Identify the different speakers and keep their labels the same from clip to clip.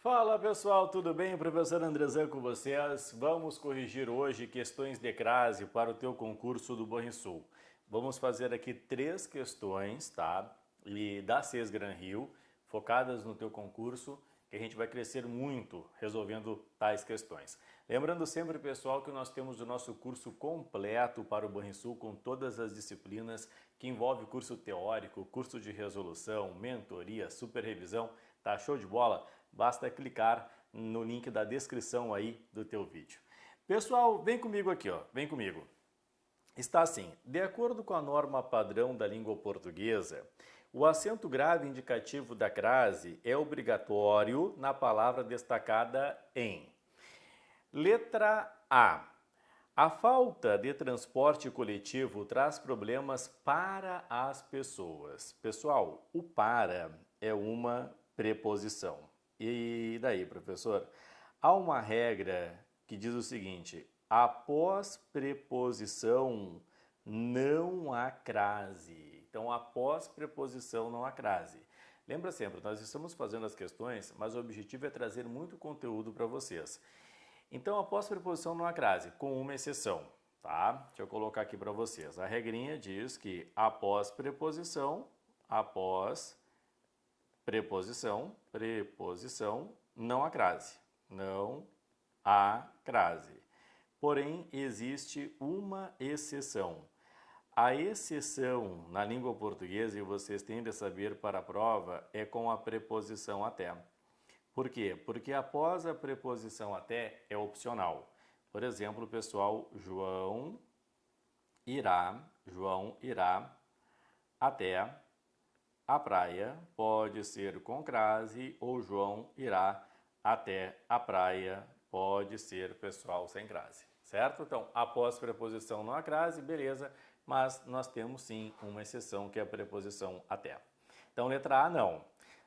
Speaker 1: Fala pessoal, tudo bem? Professor Andrezão com vocês. Vamos corrigir hoje questões de crase para o teu concurso do Banrisul. Vamos fazer aqui 3 questões, tá? E da CES Gran Rio, focadas no teu concurso, que a gente vai crescer muito resolvendo tais questões. Lembrando sempre, pessoal, que nós temos o nosso curso completo para o Banrisul com todas as disciplinas que envolve curso teórico, curso de resolução, mentoria, superrevisão. Tá show de bola? Basta clicar no link da descrição aí do teu vídeo. Pessoal, vem comigo aqui, ó. Vem comigo. Está assim, de acordo com a norma padrão da língua portuguesa, o acento grave indicativo da crase é obrigatório na palavra destacada em. Letra A. A falta de transporte coletivo traz problemas para as pessoas. Pessoal, o para é uma preposição. E daí, professor? Há uma regra que diz o seguinte: após preposição não há crase. Então, após preposição não há crase. Lembra sempre, nós estamos fazendo as questões, mas o objetivo é trazer muito conteúdo para vocês. Então, após preposição não há crase, com uma exceção, tá? Deixa eu colocar aqui para vocês. A regrinha diz que após preposição, não há crase. Não há crase. Porém, existe uma exceção. A exceção na língua portuguesa, e vocês têm de saber para a prova, é com a preposição até. Por quê? Porque após a preposição até é opcional. Por exemplo, pessoal, João irá até a praia. Pode ser com crase ou João irá até a praia. Pode ser, pessoal, sem crase. Certo? Então, após preposição não há crase, beleza, mas nós temos sim uma exceção que é a preposição até. Então, letra A, não.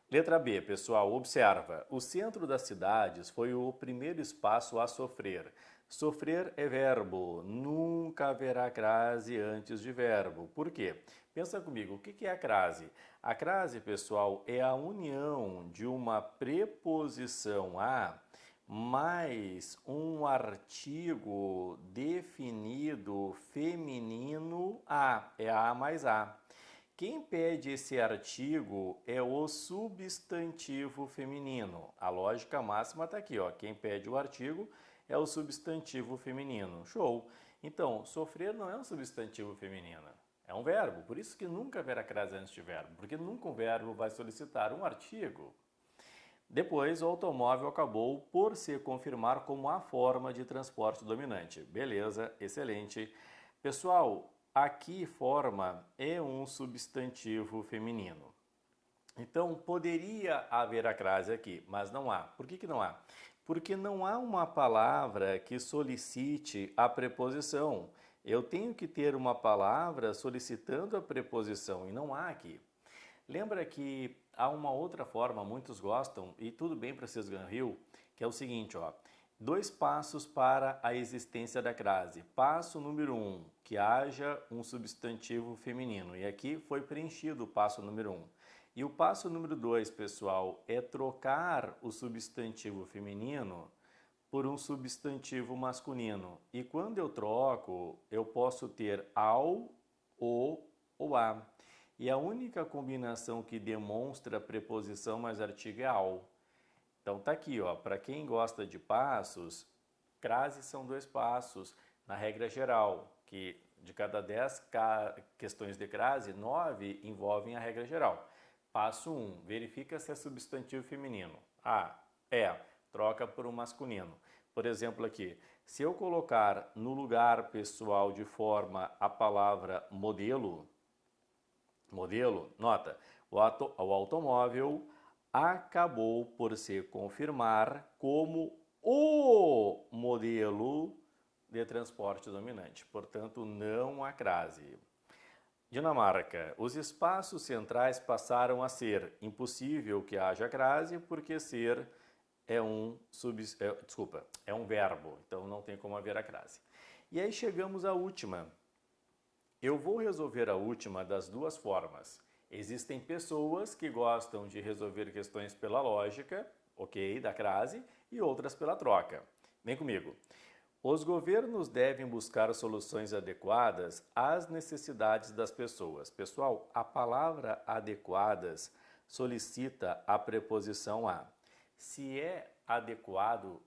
Speaker 1: Letra B, pessoal, observa. O centro das cidades foi o primeiro espaço a sofrer. Sofrer é verbo, nunca haverá crase antes de verbo. Por quê? Pensa comigo, o que é a crase? A crase, pessoal, é a união de uma preposição a mais um artigo definido feminino a. É a mais a. Quem pede esse artigo é o substantivo feminino. A lógica máxima está aqui, ó. Quem pede o artigo é o substantivo feminino. Show! Então, sofrer não é um substantivo feminino, é um verbo. Por isso que nunca haverá crase antes de verbo, porque nunca um verbo vai solicitar um artigo. Depois, o automóvel acabou por se confirmar como a forma de transporte dominante. Beleza, excelente. Pessoal, aqui forma é um substantivo feminino. Então, poderia haver a crase aqui, mas não há. Por que não há? Porque não há uma palavra que solicite a preposição. Eu tenho que ter uma palavra solicitando a preposição e não há aqui. Lembra que há uma outra forma, muitos gostam, e tudo bem para vocês Gran Rio, que é o seguinte, ó. 2 passos para a existência da crase. Passo número 1, que haja um substantivo feminino. E aqui foi preenchido o passo número 1. E o passo número 2, pessoal, é trocar o substantivo feminino por um substantivo masculino. E quando eu troco, eu posso ter ao, o ou a. E a única combinação que demonstra preposição mais artigo é ao. Então tá aqui, ó, para quem gosta de passos, crase são 2 passos, na regra geral, que de cada 10 questões de crase, 9 envolvem a regra geral. Passo 1, verifica se é substantivo feminino. Troca por um masculino. Por exemplo aqui, se eu colocar no lugar pessoal de forma a palavra modelo, nota, o automóvel acabou por se confirmar como o modelo de transporte dominante. Portanto, não há crase. Dinamarca. Os espaços centrais passaram a ser impossível que haja crase porque ser é um verbo, então não tem como haver a crase. E aí chegamos à última. Eu vou resolver a última das 2 formas. Existem pessoas que gostam de resolver questões pela lógica, ok, da crase, e outras pela troca. Vem comigo. Os governos devem buscar soluções adequadas às necessidades das pessoas. Pessoal, a palavra adequadas solicita a preposição a. Se é adequado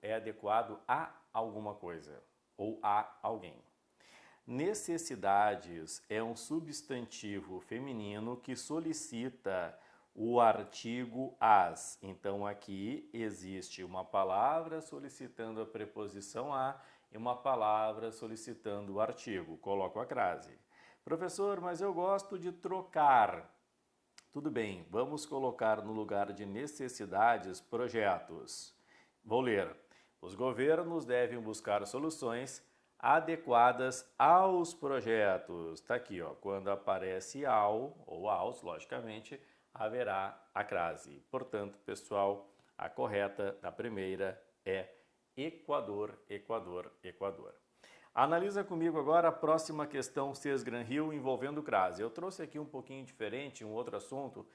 Speaker 1: a alguma coisa ou a alguém. Necessidades é um substantivo feminino que solicita o artigo as. Então aqui existe uma palavra solicitando a preposição a e uma palavra solicitando o artigo. Coloco a crase. Professor, mas eu gosto de trocar. Tudo bem, vamos colocar no lugar de necessidades projetos. Vou ler. Os governos devem buscar soluções adequadas aos projetos. Está aqui, ó. Quando aparece ao ou aos, logicamente, haverá a crase. Portanto, pessoal, a correta da primeira é Equador, Equador, Equador. Analisa comigo agora a próxima questão Sesgran-Hill envolvendo crase. Eu trouxe aqui um pouquinho diferente, um outro assunto,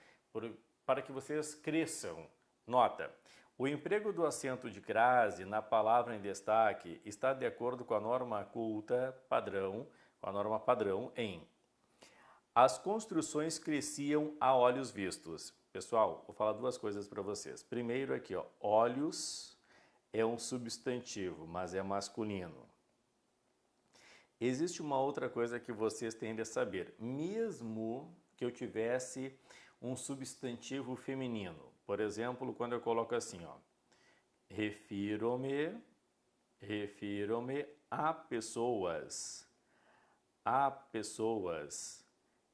Speaker 1: para que vocês cresçam. Nota. O emprego do acento de crase na palavra em destaque está de acordo com a norma culta padrão, com a norma padrão em as construções cresciam a olhos vistos. Pessoal, vou falar duas coisas para vocês. Primeiro aqui, ó, olhos é um substantivo, mas é masculino. Existe uma outra coisa que vocês têm de saber. Mesmo que eu tivesse um substantivo feminino, por exemplo, quando eu coloco assim, ó, refiro-me a pessoas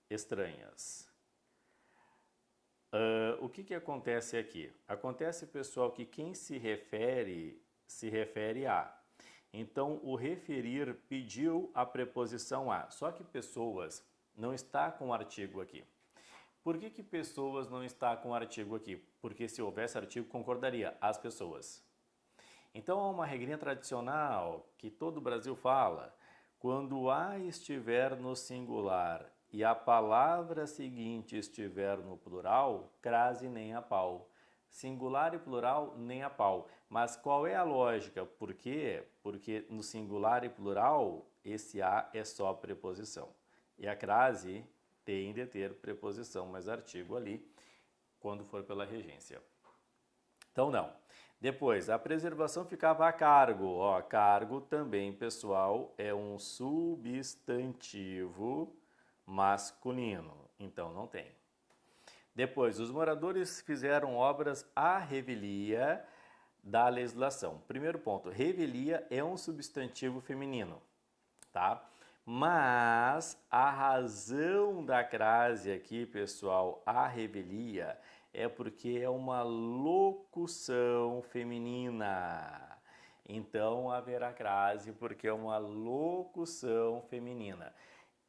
Speaker 1: estranhas. O que acontece aqui? Acontece, pessoal, que quem se refere a. Então, o referir pediu a preposição a, só que pessoas não está com o artigo aqui. Por que pessoas não está com o artigo aqui? Porque se houvesse artigo, concordaria, as pessoas. Então, há uma regrinha tradicional que todo o Brasil fala. Quando a estiver no singular e a palavra seguinte estiver no plural, crase nem a pau. Singular e plural, nem a pau. Mas qual é a lógica? Por quê? Porque no singular e plural, esse a é só preposição. E a crase tem de ter preposição mais artigo ali, quando for pela regência. Então, não. Depois, a preservação ficava a cargo. Ó, cargo também, pessoal, é um substantivo masculino. Então, não tem. Depois, os moradores fizeram obras à revelia da legislação. Primeiro ponto, revelia é um substantivo feminino, tá? Mas a razão da crase aqui, pessoal, a revelia, é porque é uma locução feminina. Então, haverá crase porque é uma locução feminina.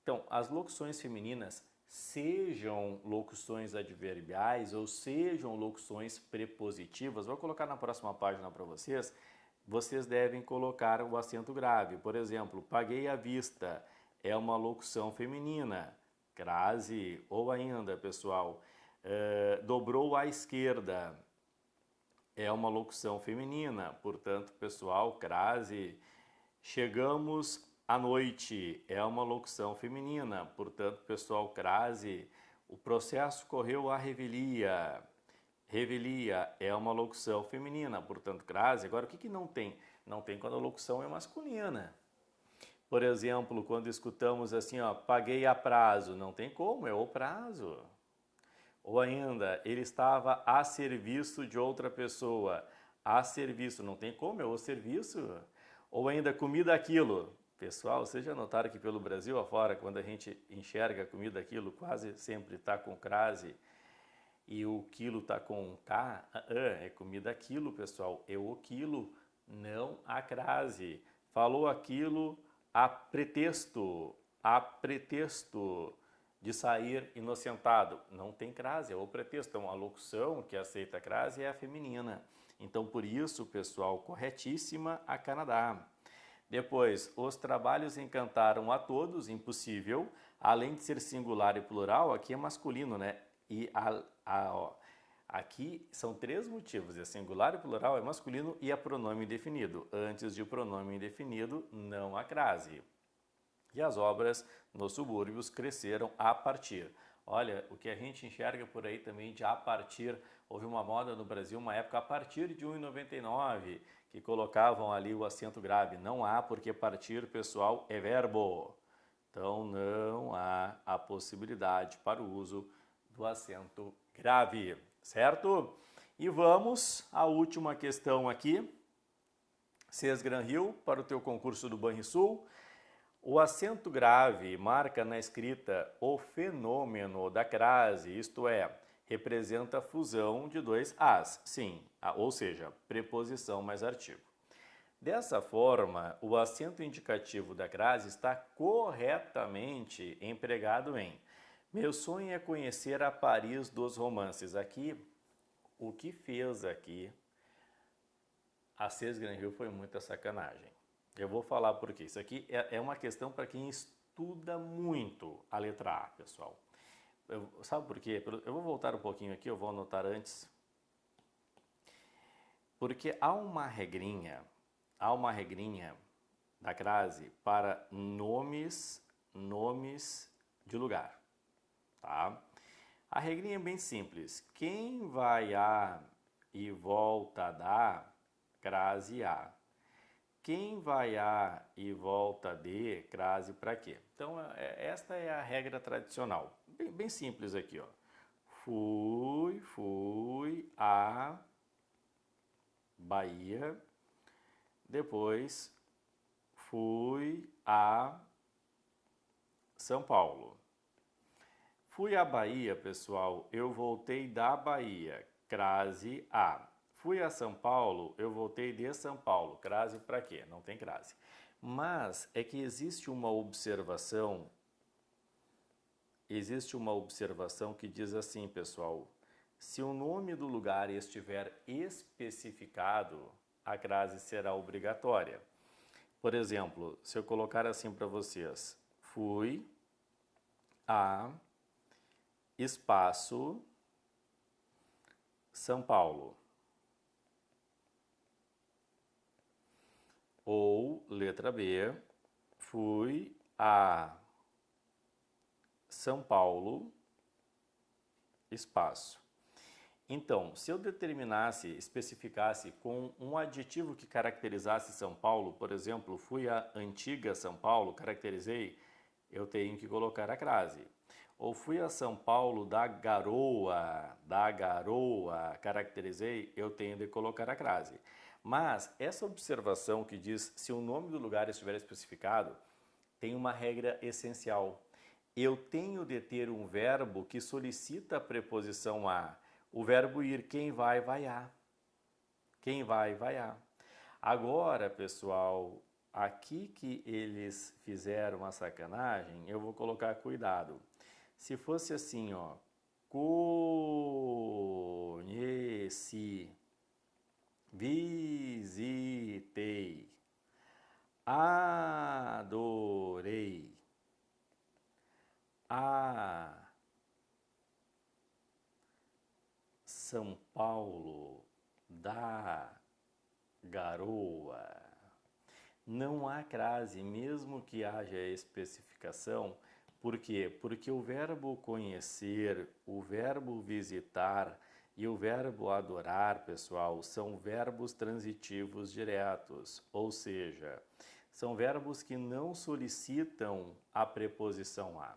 Speaker 1: Então, as locuções femininas, sejam locuções adverbiais ou sejam locuções prepositivas, vou colocar na próxima página para vocês, vocês devem colocar o acento grave. Por exemplo, paguei à vista é uma locução feminina, crase, ou ainda, pessoal, dobrou à esquerda é uma locução feminina, portanto, pessoal, crase, chegamos à noite é uma locução feminina, portanto, pessoal, crase, o processo correu à revelia. Revelia é uma locução feminina, portanto, crase. Agora, o que não tem? Não tem quando a locução é masculina. Por exemplo, quando escutamos assim, ó, paguei a prazo, não tem como, é o prazo. Ou ainda, ele estava a serviço de outra pessoa. A serviço, não tem como, é o serviço. Ou ainda, comida aquilo. Pessoal, vocês já notaram que pelo Brasil afora, quando a gente enxerga comida aquilo, quase sempre está com crase e o quilo está com K, é comida aquilo, pessoal, é o quilo, não a crase. Falou aquilo a pretexto de sair inocentado. Não tem crase, é o pretexto. Então, a locução que aceita a crase é a feminina. Então, por isso, pessoal, corretíssima a Canadá. Depois, os trabalhos encantaram a todos, impossível. Além de ser singular e plural, aqui é masculino, né? e aqui são 3 motivos, é singular e plural, é masculino e é pronome indefinido. Antes de pronome indefinido, não há crase. E as obras nos subúrbios cresceram a partir. Olha, o que a gente enxerga por aí também de a partir, houve uma moda no Brasil, uma época a partir de 1,99, que colocavam ali o acento grave. Não há, porque partir, pessoal, é verbo. Então, não há a possibilidade para o uso do acento grave, certo? E vamos à última questão aqui. Cês Gran Rio, para o teu concurso do Banrisul. O acento grave marca na escrita o fenômeno da crase, isto é, representa a fusão de 2 as, sim, ou seja, preposição mais artigo. Dessa forma, o acento indicativo da crase está corretamente empregado em meu sonho é conhecer a Paris dos romances. Aqui, o que fez aqui a Cês Gran Rio foi muita sacanagem. Eu vou falar por quê. Isso aqui é uma questão para quem estuda muito a letra A, pessoal. Sabe por quê? Eu vou voltar um pouquinho aqui, eu vou anotar antes. Porque há uma regrinha da crase para nomes de lugar, tá? A regrinha é bem simples. Quem vai a e volta da, crase a. Quem vai a e volta de, crase para quê? Então, esta é a regra tradicional. Bem simples aqui, ó. Fui a Bahia, depois fui a São Paulo. Fui à Bahia, pessoal, eu voltei da Bahia, crase a. Fui a São Paulo, eu voltei de São Paulo. Crase para quê? Não tem crase. Mas é que existe uma observação que diz assim, pessoal, se o nome do lugar estiver especificado, a crase será obrigatória. Por exemplo, se eu colocar assim para vocês, fui a espaço São Paulo. Ou, letra B, fui a São Paulo, espaço. Então, se eu especificasse com um adjetivo que caracterizasse São Paulo, por exemplo, fui a antiga São Paulo, caracterizei, eu tenho que colocar a crase. Ou fui a São Paulo da Garoa, caracterizei, eu tenho de colocar a crase. Mas essa observação que diz se o nome do lugar estiver especificado, tem uma regra essencial. Eu tenho de ter um verbo que solicita a preposição a. O verbo ir, quem vai, vai a. Quem vai, vai a. Agora, pessoal, aqui que eles fizeram a sacanagem, eu vou colocar cuidado. Se fosse assim, ó, conheci, visitei, adorei, a São Paulo da Garoa. Não há crase, mesmo que haja especificação. Por quê? Porque o verbo conhecer, o verbo visitar e o verbo adorar, pessoal, são verbos transitivos diretos, ou seja, são verbos que não solicitam a preposição a.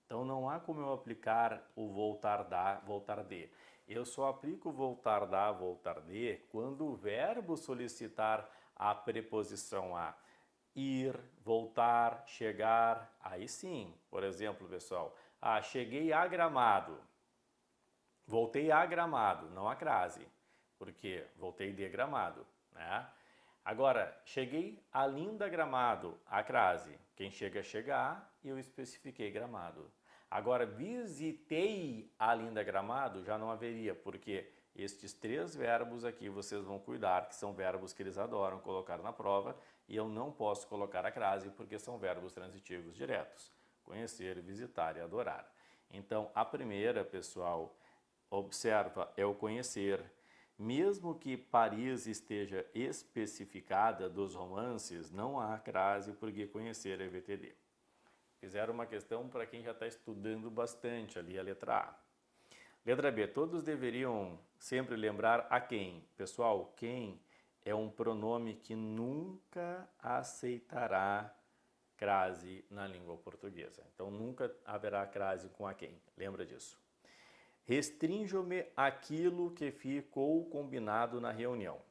Speaker 1: Então não há como eu aplicar o voltar da, voltar de. Eu só aplico voltar da, voltar de quando o verbo solicitar a preposição a. Ir, voltar, chegar, aí sim. Por exemplo, pessoal, cheguei a Gramado. Voltei a Gramado, não a crase, porque voltei de Gramado, né? Agora, cheguei a linda Gramado, a crase. Quem chega, chega a, e eu especifiquei Gramado. Agora, visitei a linda Gramado, já não haveria, porque estes 3 verbos aqui vocês vão cuidar, que são verbos que eles adoram colocar na prova, e eu não posso colocar a crase, porque são verbos transitivos diretos. Conhecer, visitar e adorar. Então, a primeira, pessoal, observa, é o conhecer. Mesmo que Paris esteja especificada dos romances, não há crase porque conhecer é VTD. Fizeram uma questão para quem já está estudando bastante ali a letra A. Letra B, todos deveriam sempre lembrar a quem. Pessoal, quem é um pronome que nunca aceitará crase na língua portuguesa. Então, nunca haverá crase com a quem. Lembra disso. Restrinjo-me aquilo que ficou combinado na reunião.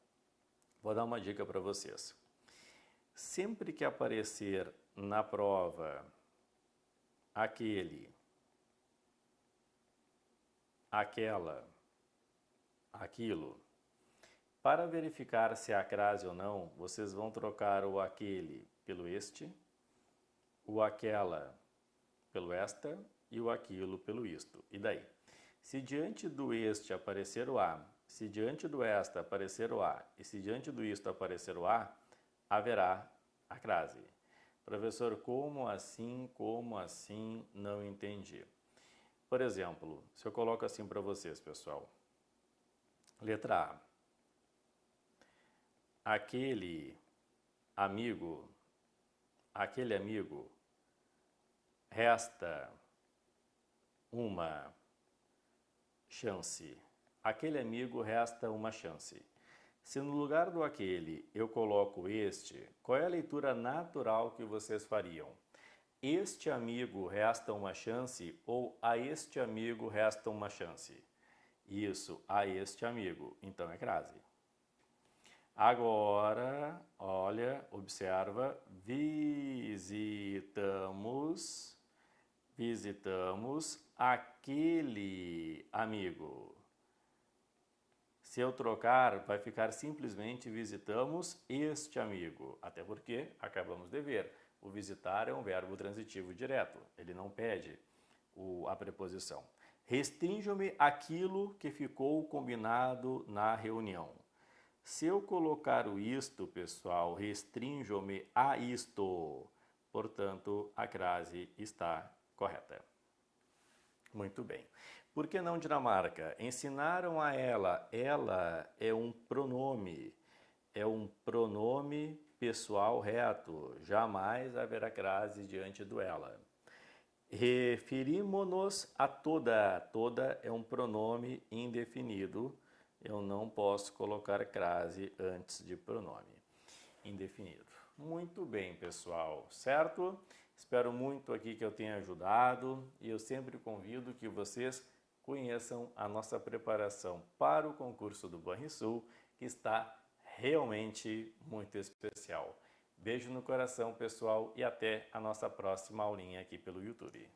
Speaker 1: Vou dar uma dica para vocês. Sempre que aparecer na prova aquele, aquela, aquilo, para verificar se há crase ou não, vocês vão trocar o aquele pelo este, o aquela pelo esta e o aquilo pelo isto. E daí? Se diante do este aparecer o a, se diante do esta aparecer o a e se diante do isto aparecer o a, haverá a crase. Professor, como assim, não entendi. Por exemplo, se eu coloco assim para vocês, pessoal. Letra A. Aquele amigo resta uma chance. Aquele amigo resta uma chance. Se no lugar do aquele eu coloco este, qual é a leitura natural que vocês fariam? Este amigo resta uma chance ou a este amigo resta uma chance? Isso, a este amigo. Então é crase. Agora, olha, observa, visitamos aquele amigo. Se eu trocar, vai ficar simplesmente visitamos este amigo. Até porque, acabamos de ver, o visitar é um verbo transitivo direto. Ele não pede a preposição. Restrinjo-me aquilo que ficou combinado na reunião. Se eu colocar o isto, pessoal, restrinjo-me a isto. Portanto, a crase está correta. Muito bem. Por que não Dinamarca? Ensinaram a ela. Ela é um pronome pessoal reto. Jamais haverá crase diante do ela. Referimos-nos a toda. Toda é um pronome indefinido. Eu não posso colocar crase antes de pronome indefinido. Muito bem, pessoal, certo? Espero muito aqui que eu tenha ajudado e eu sempre convido que vocês conheçam a nossa preparação para o concurso do Banrisul, que está realmente muito especial. Beijo no coração, pessoal, e até a nossa próxima aulinha aqui pelo YouTube.